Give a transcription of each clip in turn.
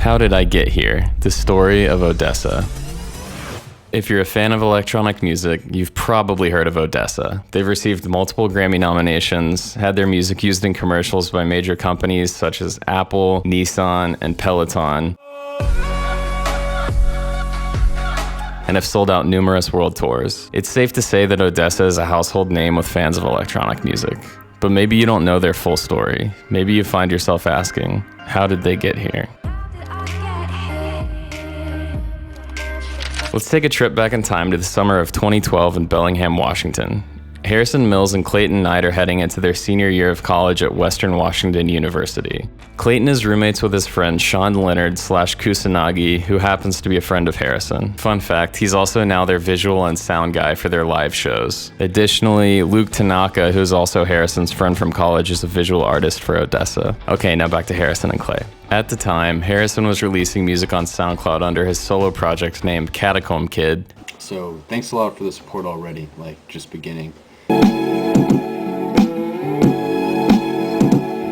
How Did I Get Here? The Story of Odessa. If you're a fan of electronic music, you've probably heard of Odessa. They've received multiple Grammy nominations, had their music used in commercials by major companies such as Apple, Nissan, and Peloton, and have sold out numerous world tours. It's safe to say that Odessa is a household name with fans of electronic music. But maybe you don't know their full story. Maybe you find yourself asking, how did they get here? Let's take a trip back in time to the summer of 2012 in Bellingham, Washington. Harrison Mills and Clayton Knight are heading into their senior year of college at Western Washington University. Clayton is roommates with his friend Sean Leonard / Kusanagi, who happens to be a friend of Harrison. Fun fact, he's also now their visual and sound guy for their live shows. Additionally, Luke Tanaka, who's also Harrison's friend from college, is a visual artist for Odessa. Okay, now back to Harrison and Clay. At the time, Harrison was releasing music on SoundCloud under his solo project named Catacomb Kid. So thanks a lot for the support already, just beginning.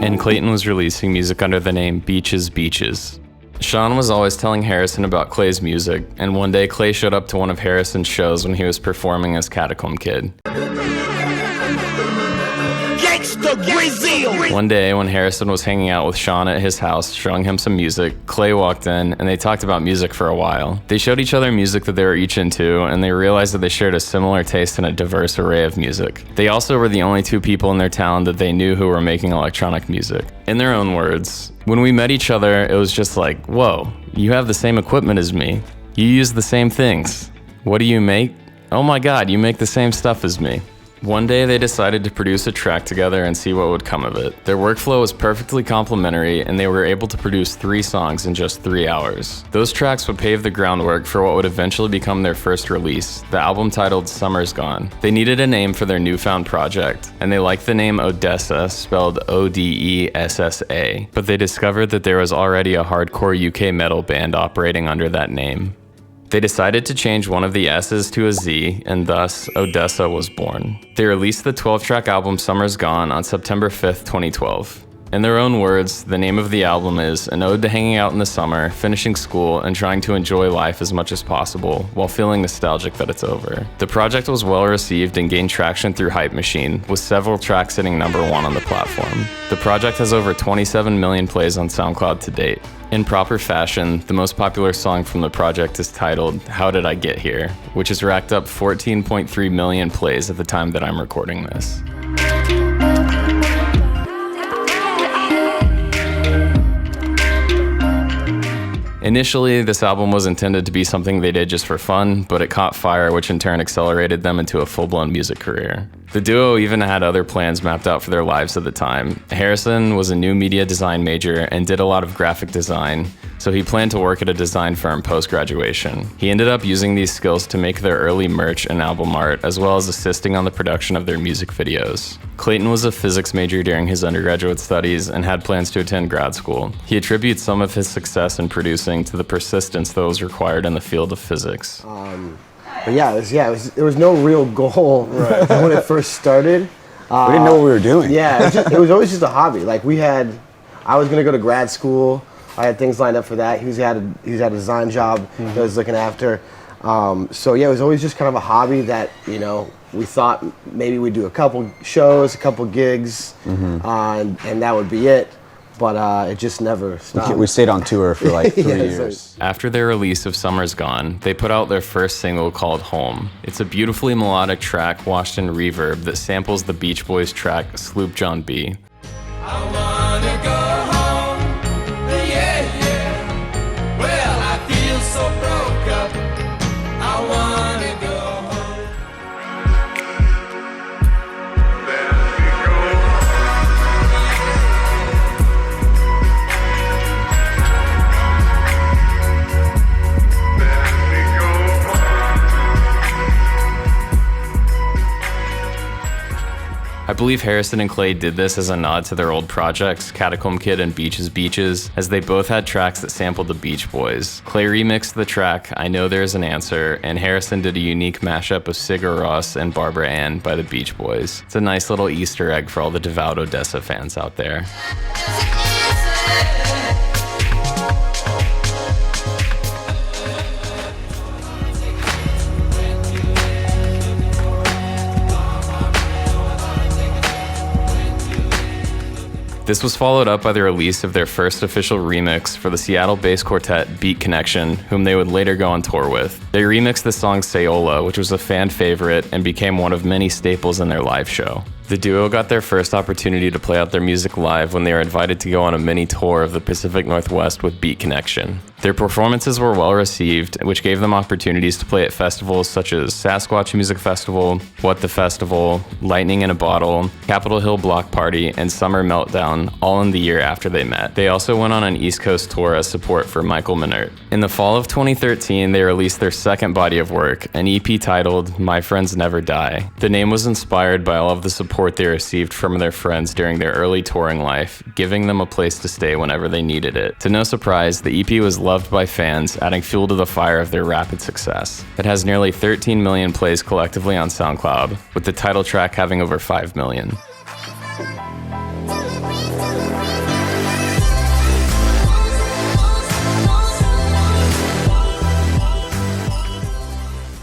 And Clayton was releasing music under the name Beaches Beaches. Sean was always telling Harrison about Clay's music, and one day Clay showed up to one of Harrison's shows when he was performing as Catacomb Kid. One day, when Harrison was hanging out with Sean at his house, showing him some music, Clay walked in, and they talked about music for a while. They showed each other music that they were each into, and they realized that they shared a similar taste in a diverse array of music. They also were the only two people in their town that they knew who were making electronic music. In their own words, when we met each other, it was just like, whoa, you have the same equipment as me. You use the same things. What do you make? Oh my God, you make the same stuff as me. One day they decided to produce a track together and see what would come of it. Their workflow was perfectly complementary, and they were able to produce 3 songs in just 3 hours. Those tracks would pave the groundwork for what would eventually become their first release, the album titled Summer's Gone. They needed a name for their newfound project, and they liked the name Odessa, spelled Odessa, but they discovered that there was already a hardcore UK metal band operating under that name. They decided to change one of the S's to a Z, and thus, Odessa was born. They released the 12-track album Summer's Gone on September 5th, 2012. In their own words, the name of the album is an ode to hanging out in the summer, finishing school, and trying to enjoy life as much as possible, while feeling nostalgic that it's over. The project was well received and gained traction through Hype Machine, with several tracks hitting #1 on the platform. The project has over 27 million plays on SoundCloud to date. In proper fashion, the most popular song from the project is titled How Did I Get Here, which has racked up 14.3 million plays at the time that I'm recording this. Initially, this album was intended to be something they did just for fun, but it caught fire, which in turn accelerated them into a full-blown music career. The duo even had other plans mapped out for their lives at the time. Harrison was a new media design major and did a lot of graphic design, so he planned to work at a design firm post-graduation. He ended up using these skills to make their early merch and album art, as well as assisting on the production of their music videos. Clayton was a physics major during his undergraduate studies and had plans to attend grad school. He attributes some of his success in producing to the persistence that was required in the field of physics. But there was no real goal when it first started. We didn't know what we were doing. Yeah, it was always just a hobby. I was gonna go to grad school. I had things lined up for that. He had a design job that I was looking after. It was always just kind of a hobby that, we thought maybe we'd do a couple shows, a couple gigs, and that would be it. But it just never stopped. We stayed on tour for 3 years. After their release of Summer's Gone, they put out their first single called Home. It's a beautifully melodic track washed in reverb that samples the Beach Boys track Sloop John B. I wanna go home, yeah. Well, I feel so broke up. I wanna go home. I believe Harrison and Clay did this as a nod to their old projects, Catacomb Kid and Beaches Beaches, as they both had tracks that sampled the Beach Boys. Clay remixed the track I Know There's an Answer, and Harrison did a unique mashup of Sigur Rós and Barbara Ann by the Beach Boys. It's a nice little Easter egg for all the devout Odessa fans out there. This was followed up by the release of their first official remix for the Seattle-based quartet Beat Connection, whom they would later go on tour with. They remixed the song Sayola, which was a fan favorite and became one of many staples in their live show. The duo got their first opportunity to play out their music live when they were invited to go on a mini tour of the Pacific Northwest with Beat Connection. Their performances were well received, which gave them opportunities to play at festivals such as Sasquatch Music Festival, What the Festival, Lightning in a Bottle, Capitol Hill Block Party, and Summer Meltdown, all in the year after they met. They also went on an East Coast tour as support for Michael Minert. In the fall of 2013, they released their second body of work, an EP titled My Friends Never Die. The name was inspired by all of the support they received from their friends during their early touring life, giving them a place to stay whenever they needed it. To no surprise, the EP was loved by fans, adding fuel to the fire of their rapid success. It has nearly 13 million plays collectively on SoundCloud, with the title track having over 5 million.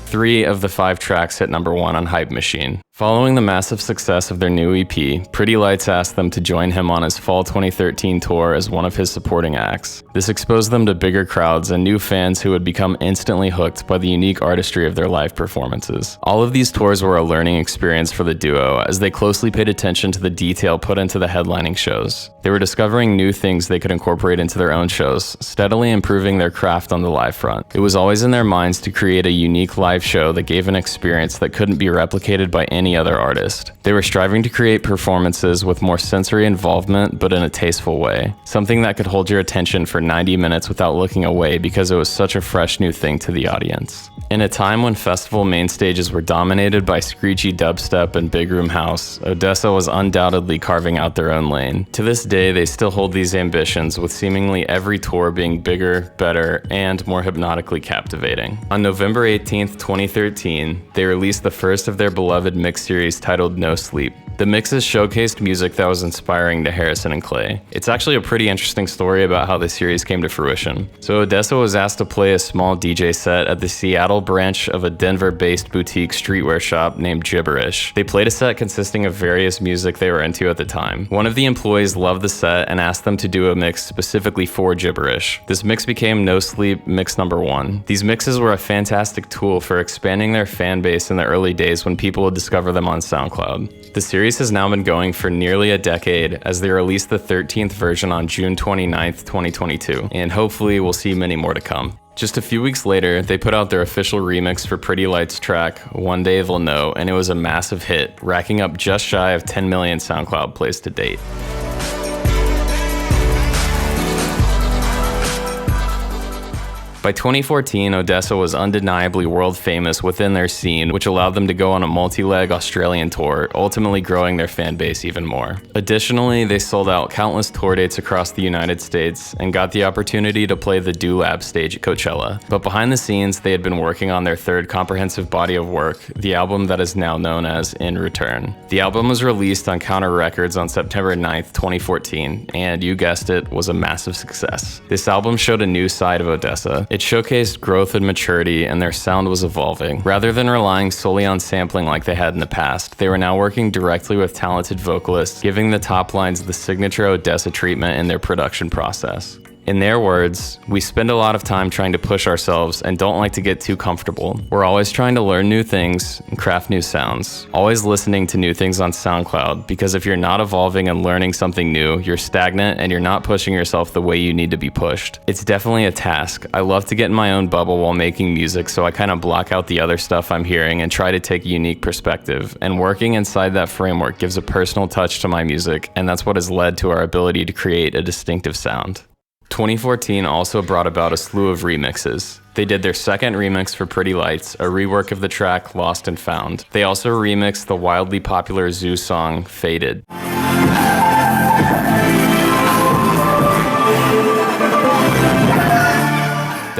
Three of the 5 tracks hit number 1 on Hype Machine. Following the massive success of their new EP, Pretty Lights asked them to join him on his fall 2013 tour as one of his supporting acts. This exposed them to bigger crowds and new fans who would become instantly hooked by the unique artistry of their live performances. All of these tours were a learning experience for the duo as they closely paid attention to the detail put into the headlining shows. They were discovering new things they could incorporate into their own shows, steadily improving their craft on the live front. It was always in their minds to create a unique live show that gave an experience that couldn't be replicated by any other artist. They were striving to create performances with more sensory involvement, but in a tasteful way. Something that could hold your attention for 90 minutes without looking away because it was such a fresh new thing to the audience. In a time when festival main stages were dominated by screechy dubstep and big room house, Odessa was undoubtedly carving out their own lane. To this day, they still hold these ambitions, with seemingly every tour being bigger, better, and more hypnotically captivating. On November 18th, 2013, they released the first of their beloved mix series titled No Sleep. The mixes showcased music that was inspiring to Harrison and Clay. It's actually a pretty interesting story about how the series came to fruition. So Odessa was asked to play a small DJ set at the Seattle branch of a Denver-based boutique streetwear shop named Gibberish. They played a set consisting of various music they were into at the time. One of the employees loved the set and asked them to do a mix specifically for Gibberish. This mix became No Sleep Mix Number 1. These mixes were a fantastic tool for expanding their fan base in the early days when people would discover them on SoundCloud. The series has now been going for nearly a decade as they released the 13th version on June 29th, 2022, and hopefully we'll see many more to come. Just a few weeks later, they put out their official remix for Pretty Lights' track, One Day They'll Know, and it was a massive hit, racking up just shy of 10 million SoundCloud plays to date. By 2014, Odessa was undeniably world famous within their scene, which allowed them to go on a multi-leg Australian tour, ultimately growing their fan base even more. Additionally, they sold out countless tour dates across the United States and got the opportunity to play the Do-Lab stage at Coachella. But behind the scenes, they had been working on their third comprehensive body of work, the album that is now known as In Return. The album was released on Counter Records on September 9th, 2014, and you guessed it, was a massive success. This album showed a new side of Odessa. It showcased growth and maturity, and their sound was evolving. Rather than relying solely on sampling like they had in the past, they were now working directly with talented vocalists, giving the top lines the signature Odessa treatment in their production process. In their words, we spend a lot of time trying to push ourselves and don't like to get too comfortable. We're always trying to learn new things and craft new sounds. Always listening to new things on SoundCloud, because if you're not evolving and learning something new, you're stagnant and you're not pushing yourself the way you need to be pushed. It's definitely a task. I love to get in my own bubble while making music, so I kind of block out the other stuff I'm hearing and try to take a unique perspective. And working inside that framework gives a personal touch to my music, and that's what has led to our ability to create a distinctive sound. 2014 also brought about a slew of remixes. They did their second remix for Pretty Lights, a rework of the track Lost and Found. They also remixed the wildly popular Zoo song, Faded.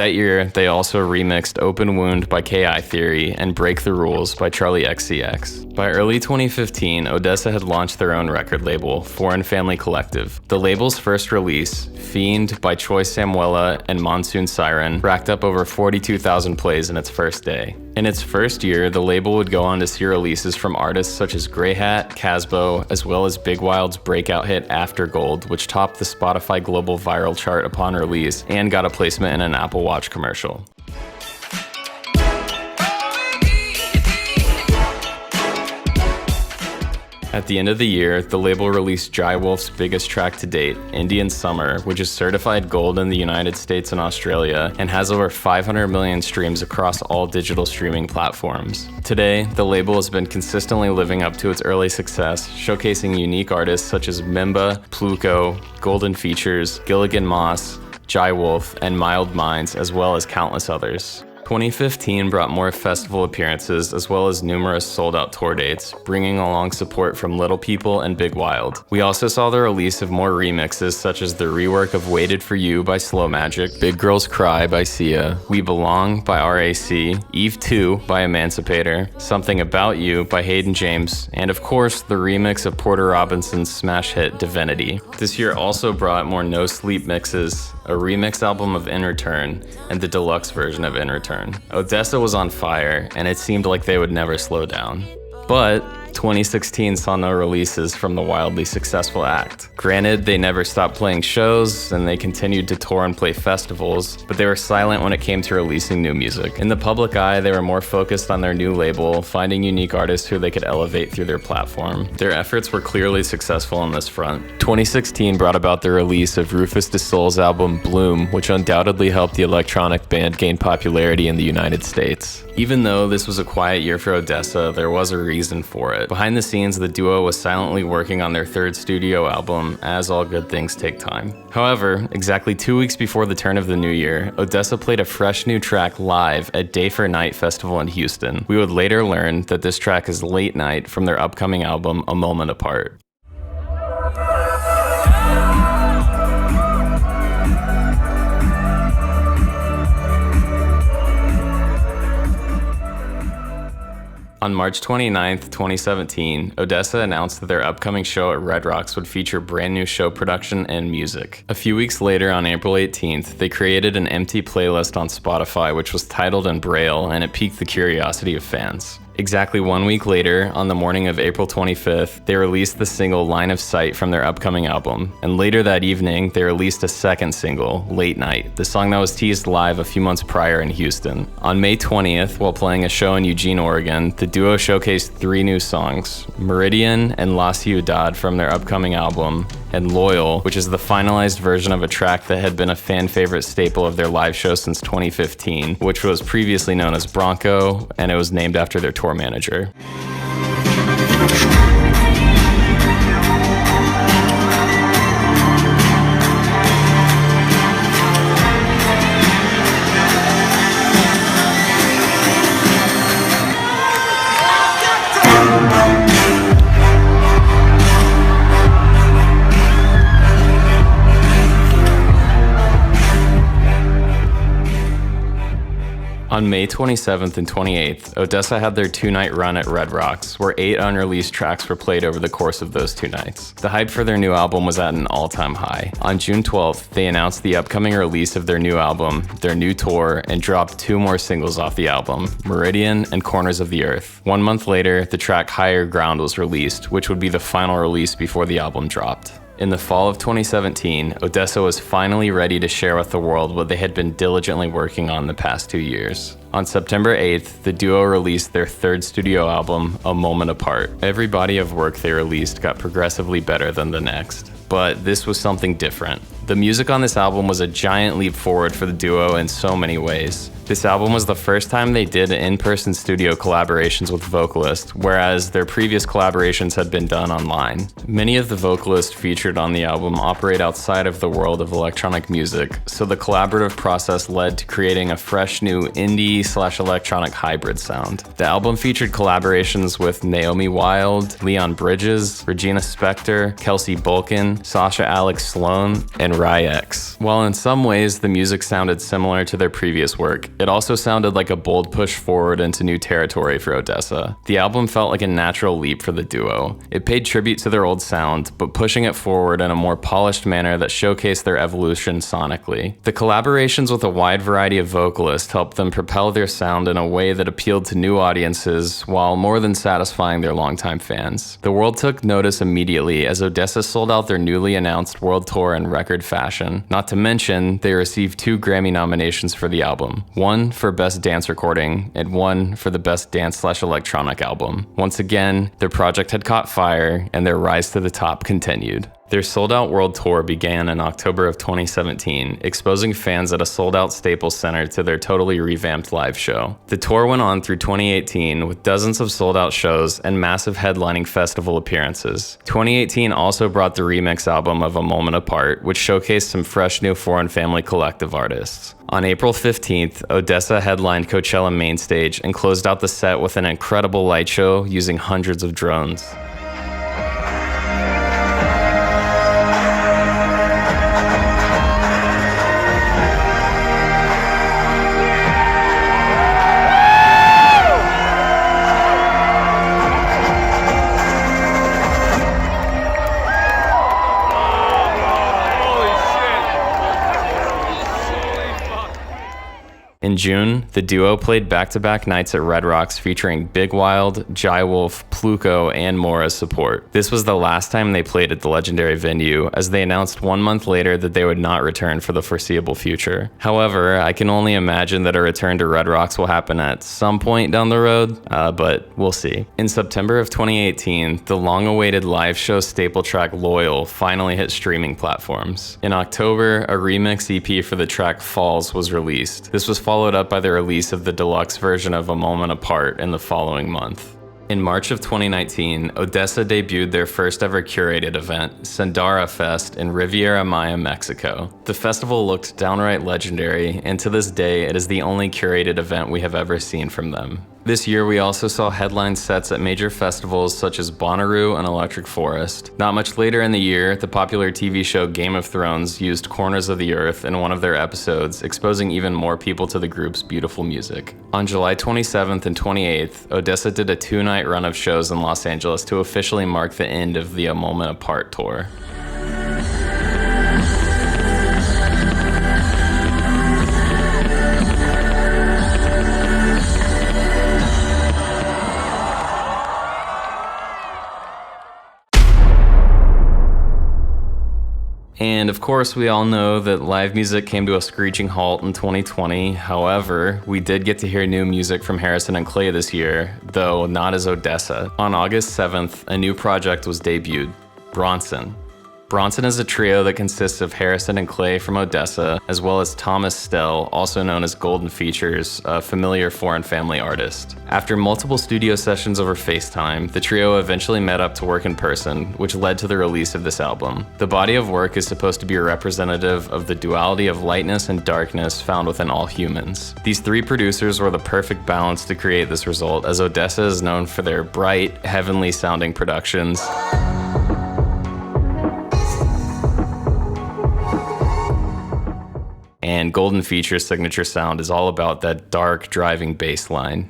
That year, they also remixed Open Wound by K.I. Theory and Break the Rules by Charlie XCX. By early 2015, ODESZA had launched their own record label, Foreign Family Collective. The label's first release, Fiend by Troy Samuela and Monsoon Siren, racked up over 42,000 plays in its first day. In its first year, the label would go on to see releases from artists such as Grey Hat, Casbo, as well as Big Wild's breakout hit After Gold, which topped the Spotify Global Viral chart upon release and got a placement in an Apple Watch commercial. At the end of the year, the label released Jai Wolf's biggest track to date, Indian Summer, which is certified gold in the United States and Australia and has over 500 million streams across all digital streaming platforms. Today, the label has been consistently living up to its early success, showcasing unique artists such as Mimba, Pluko, Golden Features, Gilligan Moss, Jai Wolf, and Mild Minds, as well as countless others. 2015 brought more festival appearances as well as numerous sold-out tour dates, bringing along support from Little People and Big Wild. We also saw the release of more remixes such as the rework of Waited for You by Slow Magic, Big Girls Cry by Sia, We Belong by RAC, Eve 2 by Emancipator, Something About You by Hayden James, and of course the remix of Porter Robinson's smash hit Divinity. This year also brought more No Sleep mixes, a remix album of In Return, and the deluxe version of In Return. ODESZA was on fire, and it seemed like they would never slow down. But 2016 saw no releases from the wildly successful act. Granted, they never stopped playing shows, and they continued to tour and play festivals, but they were silent when it came to releasing new music. In the public eye, they were more focused on their new label, finding unique artists who they could elevate through their platform. Their efforts were clearly successful on this front. 2016 brought about the release of Rufus Du Sol's album Bloom, which undoubtedly helped the electronic band gain popularity in the United States. Even though this was a quiet year for ODESZA, there was a reason for it. Behind the scenes, the duo was silently working on their third studio album, as all good things take time. However, exactly 2 weeks before the turn of the new year, ODESZA played a fresh new track live at Day for Night Festival in Houston. We would later learn that this track is Late Night from their upcoming album, A Moment Apart. On March 29, 2017, ODESZA announced that their upcoming show at Red Rocks would feature brand new show production and music. A few weeks later, on April 18th, they created an empty playlist on Spotify which was titled in Braille, and it piqued the curiosity of fans. Exactly 1 week later, on the morning of April 25th, they released the single Line of Sight from their upcoming album. And later that evening, they released a second single, Late Night, the song that was teased live a few months prior in Houston. On May 20th, while playing a show in Eugene, Oregon, the duo showcased 3 new songs, Meridian and La Ciudad from their upcoming album, and Loyal, which is the finalized version of a track that had been a fan favorite staple of their live show since 2015, which was previously known as Bronco, and it was named after their tour manager. On May 27th and 28th, ODESZA had their 2-night run at Red Rocks, where 8 unreleased tracks were played over the course of those 2 nights. The hype for their new album was at an all-time high. On June 12th, they announced the upcoming release of their new album, their new tour, and dropped 2 more singles off the album, Meridian and Corners of the Earth. 1 month later, the track Higher Ground was released, which would be the final release before the album dropped. In the fall of 2017, ODESZA was finally ready to share with the world what they had been diligently working on the past 2 years. On September 8th, the duo released their 3rd studio album, A Moment Apart. Every body of work they released got progressively better than the next. But this was something different. The music on this album was a giant leap forward for the duo in so many ways. This album was the first time they did in-person studio collaborations with vocalists, whereas their previous collaborations had been done online. Many of the vocalists featured on the album operate outside of the world of electronic music, so the collaborative process led to creating a fresh new indie/electronic hybrid sound. The album featured collaborations with Naomi Wild, Leon Bridges, Regina Spektor, Kelsey Bulkin, Sasha Alex Sloan, and Rai X. While in some ways the music sounded similar to their previous work, it also sounded like a bold push forward into new territory for ODESZA. The album felt like a natural leap for the duo. It paid tribute to their old sound, but pushing it forward in a more polished manner that showcased their evolution sonically. The collaborations with a wide variety of vocalists helped them propel their sound in a way that appealed to new audiences while more than satisfying their longtime fans. The world took notice immediately as ODESZA sold out their newly announced world tour in record fashion. Not to mention, they received 2 Grammy nominations for the album. One for Best Dance Recording, and one for the Best Dance/Electronic Album. Once again, their project had caught fire, and their rise to the top continued. Their sold-out world tour began in October of 2017, exposing fans at a sold-out Staples Center to their totally revamped live show. The tour went on through 2018 with dozens of sold-out shows and massive headlining festival appearances. 2018 also brought the remix album of A Moment Apart, which showcased some fresh new Foreign Family Collective artists. On April 15th, ODESZA headlined Coachella main stage and closed out the set with an incredible light show using hundreds of drones. In June, the duo played back-to-back nights at Red Rocks featuring Big Wild, Jai Wolf, Pluko, and more as support. This was the last time they played at the legendary venue, as they announced 1 month later that they would not return for the foreseeable future. However, I can only imagine that a return to Red Rocks will happen at some point down the road, but we'll see. In September of 2018, the long-awaited live show staple track Loyal finally hit streaming platforms. In October, a remix EP for the track Falls was released. This was followed up by the release of the deluxe version of A Moment Apart in the following month. In March of 2019, ODESZA debuted their first ever curated event, Sendara Fest, in Riviera Maya, Mexico. The festival looked downright legendary, and to this day, it is the only curated event we have ever seen from them. This year, we also saw headline sets at major festivals such as Bonnaroo and Electric Forest. Not much later in the year, the popular TV show Game of Thrones used Corners of the Earth in one of their episodes, exposing even more people to the group's beautiful music. On July 27th and 28th, ODESZA did a 2-night run of shows in Los Angeles to officially mark the end of the A Moment Apart tour. And of course, we all know that live music came to a screeching halt in 2020. However, we did get to hear new music from Harrison and Clay this year, though not as ODESZA. On August 7th, a new project was debuted, Bronson. Bronson is a trio that consists of Harrison and Clay from ODESZA, as well as Thomas Stell, also known as Golden Features, a familiar Foreign Family artist. After multiple studio sessions over FaceTime, the trio eventually met up to work in person, which led to the release of this album. The body of work is supposed to be representative of the duality of lightness and darkness found within all humans. These 3 producers were the perfect balance to create this result, as ODESZA is known for their bright, heavenly sounding productions. And Golden Features' signature sound is all about that dark, driving bass line.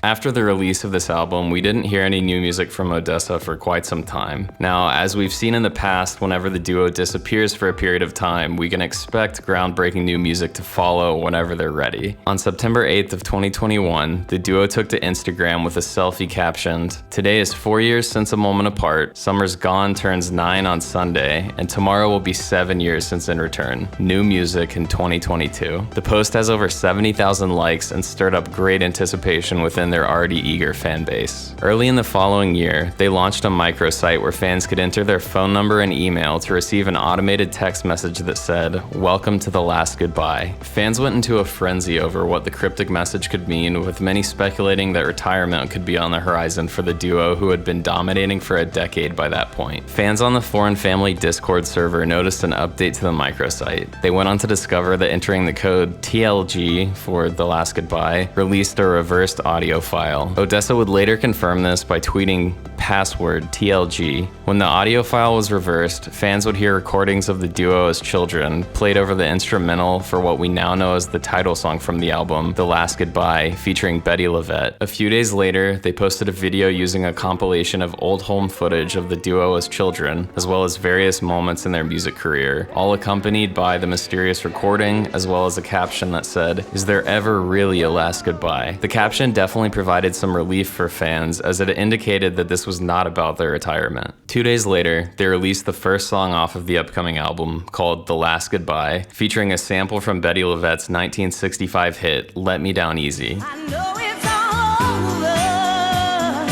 After the release of this album, we didn't hear any new music from ODESZA for quite some time. Now, as we've seen in the past, whenever the duo disappears for a period of time, we can expect groundbreaking new music to follow whenever they're ready. On September 8th of 2021, the duo took to Instagram with a selfie captioned, "Today is 4 years since A Moment Apart, Summer's Gone turns 9 on Sunday, and tomorrow will be 7 years since In Return. New music in 2022. The post has over 70,000 likes and stirred up great anticipation within their already eager fan base. Early in the following year, they launched a microsite where fans could enter their phone number and email to receive an automated text message that said, "Welcome to the last goodbye." Fans went into a frenzy over what the cryptic message could mean, with many speculating that retirement could be on the horizon for the duo who had been dominating for a decade by that point. Fans on the Foreign Family Discord server noticed an update to the microsite. They went on to discover that entering the code TLG for the last goodbye released a reversed audio file. Odessa would later confirm this by tweeting password TLG. When the audio file was reversed, fans would hear recordings of the duo as children, played over the instrumental for what we now know as the title song from the album, The Last Goodbye, featuring Betty LaVette. A few days later, they posted a video using a compilation of old home footage of the duo as children, as well as various moments in their music career, all accompanied by the mysterious recording, as well as a caption that said, "Is there ever really a last goodbye?" The caption definitely provided some relief for fans, as it indicated that this was not about their retirement. 2 days later, they released the first song off of the upcoming album, called The Last Goodbye, featuring a sample from Betty LaVette's 1965 hit, Let Me Down Easy. I know it's all over,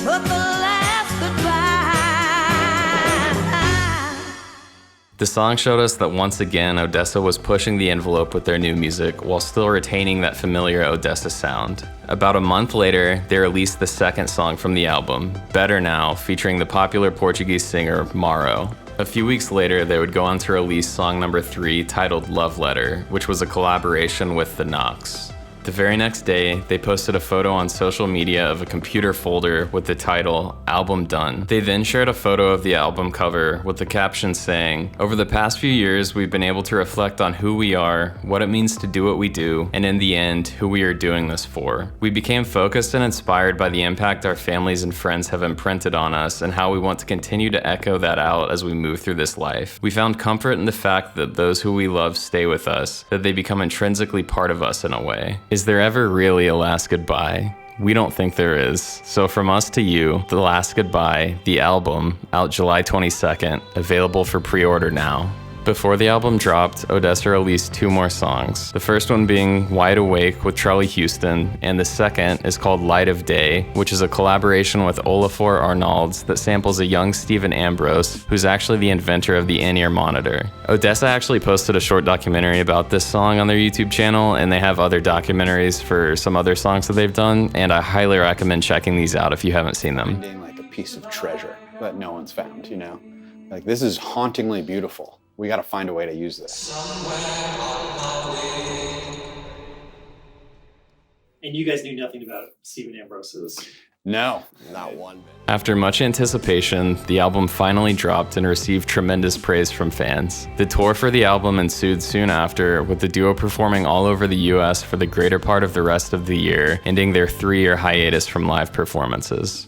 but the last goodbye. The song showed us that once again, Odessa was pushing the envelope with their new music while still retaining that familiar Odessa sound. About a month later, they released the second song from the album, Better Now, featuring the popular Portuguese singer Mauro. A few weeks later, they would go on to release song number 3, titled Love Letter, which was a collaboration with The Knocks. The very next day, they posted a photo on social media of a computer folder with the title, Album Done. They then shared a photo of the album cover with the caption saying, "Over the past few years, we've been able to reflect on who we are, what it means to do what we do, and in the end, who we are doing this for. We became focused and inspired by the impact our families and friends have imprinted on us and how we want to continue to echo that out as we move through this life. We found comfort in the fact that those who we love stay with us, that they become intrinsically part of us in a way. Is there ever really a last goodbye? We don't think there is. So from us to you, The Last Goodbye, the album, out July 22nd, available for pre-order now." Before the album dropped, Odessa released 2 more songs. The first one being Wide Awake with Charlie Houston, and the second is called Light of Day, which is a collaboration with Olafur Arnalds that samples a young Stephen Ambrose, who's actually the inventor of the in-ear monitor. Odessa actually posted a short documentary about this song on their YouTube channel, and they have other documentaries for some other songs that they've done, and I highly recommend checking these out if you haven't seen them. Finding like a piece of treasure that no one's found, you know? Like, this is hauntingly beautiful. We got to find a way to use this. And you guys knew nothing about Stephen Ambrose's. No. Not one bit. After much anticipation, the album finally dropped and received tremendous praise from fans. The tour for the album ensued soon after, with the duo performing all over the US for the greater part of the rest of the year, ending their 3-year hiatus from live performances.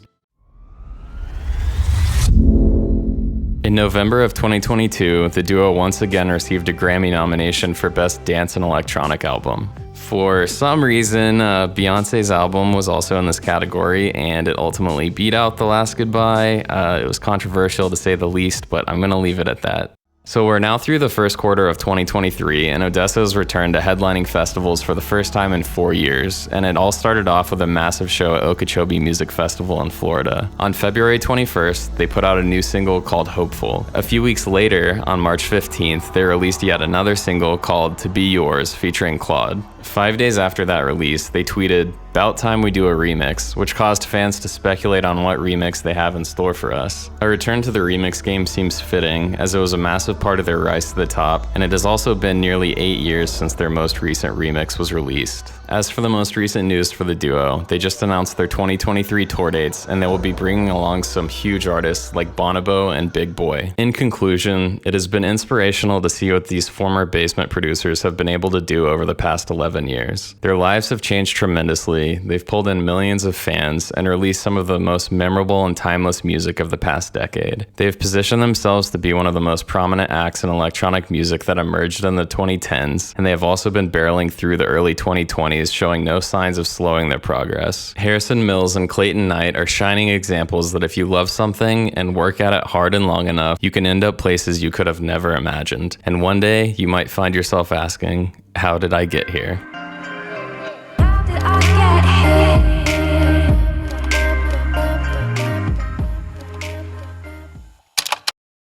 In November of 2022, the duo once again received a Grammy nomination for Best Dance and Electronic Album. For some reason, Beyoncé's album was also in this category, and it ultimately beat out The Last Goodbye. It was controversial to say the least, but I'm gonna leave it at that. So we're now through the first quarter of 2023, and Odessa's returned to headlining festivals for the first time in 4 years, and it all started off with a massive show at Okeechobee Music Festival in Florida. On February 21st, they put out a new single called Hopeful. A few weeks later, on March 15th, they released yet another single called To Be Yours, featuring Claude. 5 days after that release, they tweeted, "About time we do a remix," which caused fans to speculate on what remix they have in store for us. A return to the remix game seems fitting, as it was a massive part of their rise to the top, and it has also been nearly 8 years since their most recent remix was released. As for the most recent news for the duo, they just announced their 2023 tour dates, and they will be bringing along some huge artists like Bonobo and Big Boy. In conclusion, it has been inspirational to see what these former basement producers have been able to do over the past 11 years. Their lives have changed tremendously, they've pulled in millions of fans, and released some of the most memorable and timeless music of the past decade. They've positioned themselves to be one of the most prominent acts in electronic music that emerged in the 2010s, and they have also been barreling through the early 2020s, showing no signs of slowing their progress. Harrison Mills and Clayton Knight are shining examples that if you love something and work at it hard and long enough, you can end up places you could have never imagined. And one day, you might find yourself asking, how did I get here?